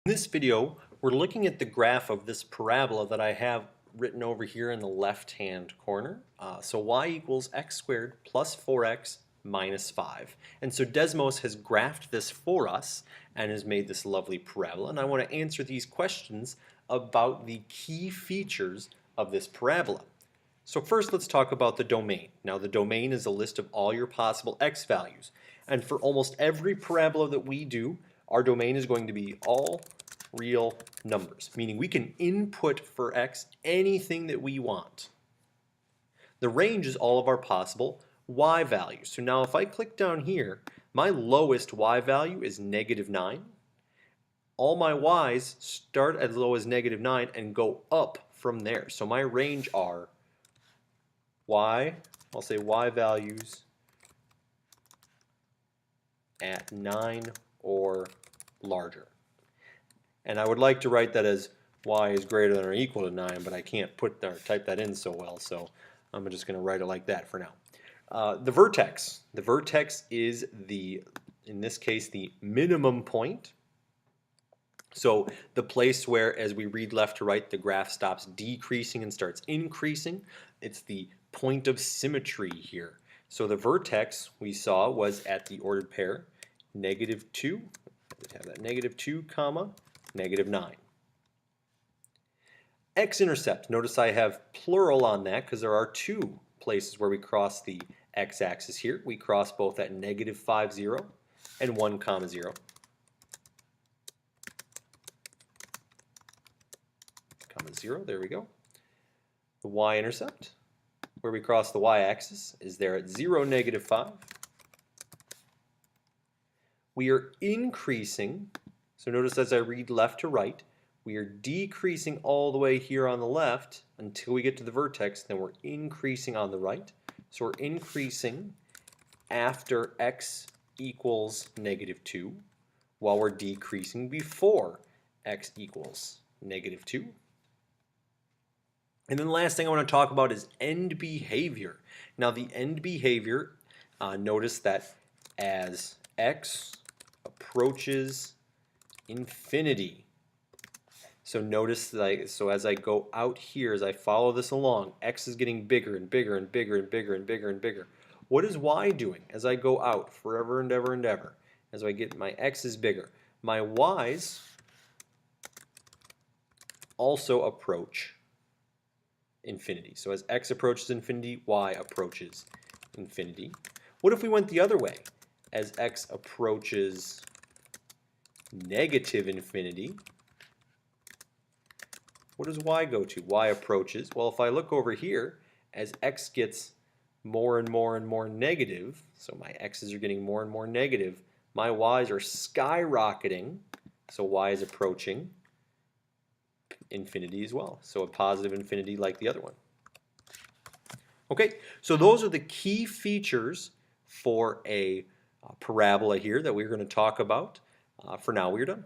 In this video, we're looking at the graph of this parabola that I have written over here in the left-hand corner. So y equals x squared plus 4x minus 5. And so Desmos has graphed this for us and has made this lovely parabola. And I want to answer these questions about the key features of this parabola. So first let's talk about the domain. Now the domain is a list of all your possible x values. And for almost every parabola that we do, our domain is going to be all real numbers, meaning we can input for x anything that we want. The range is all of our possible y values. So now if I click down here, my lowest y value is -9. All my y's start as low as -9 and go up from there. So my range are I'll say y values at 9 or larger. And I would like to write that as y is greater than or equal to 9, but I can't type that in so well, so I'm just going to write it like that for now. The vertex is in this case, the minimum point. So the place where, as we read left to right, the graph stops decreasing and starts increasing. It's the point of symmetry here. So the vertex we saw was at the ordered pair, -2. Have that -2, comma, -9. X-intercept, notice I have plural on that because there are two places where we cross the x-axis here. We cross both at -5, 0 and 1, 0. Comma 0, there we go. The y-intercept, where we cross the y-axis, is there at 0, -5. We are increasing, so notice as I read left to right, we are decreasing all the way here on the left until we get to the vertex, then we're increasing on the right. So we're increasing after x equals -2, while we're decreasing before x equals -2. And then the last thing I want to talk about is end behavior. Now the end behavior, notice that as x approaches infinity. So notice so as I go out here, as I follow this along, x is getting bigger and bigger and bigger and bigger and bigger and bigger. What is y doing as I go out forever and ever and ever? As I get, my x is bigger. My y's also approach infinity. So as x approaches infinity, y approaches infinity. What if we went the other way? As x approaches -infinity, what does y go to? Y approaches, well, if I look over here, as x gets more and more and more negative, so my x's are getting more and more negative, my y's are skyrocketing, so y is approaching infinity as well. So a positive infinity like the other one. Okay, so those are the key features for a parabola here that we're going to talk about. For now, we're done.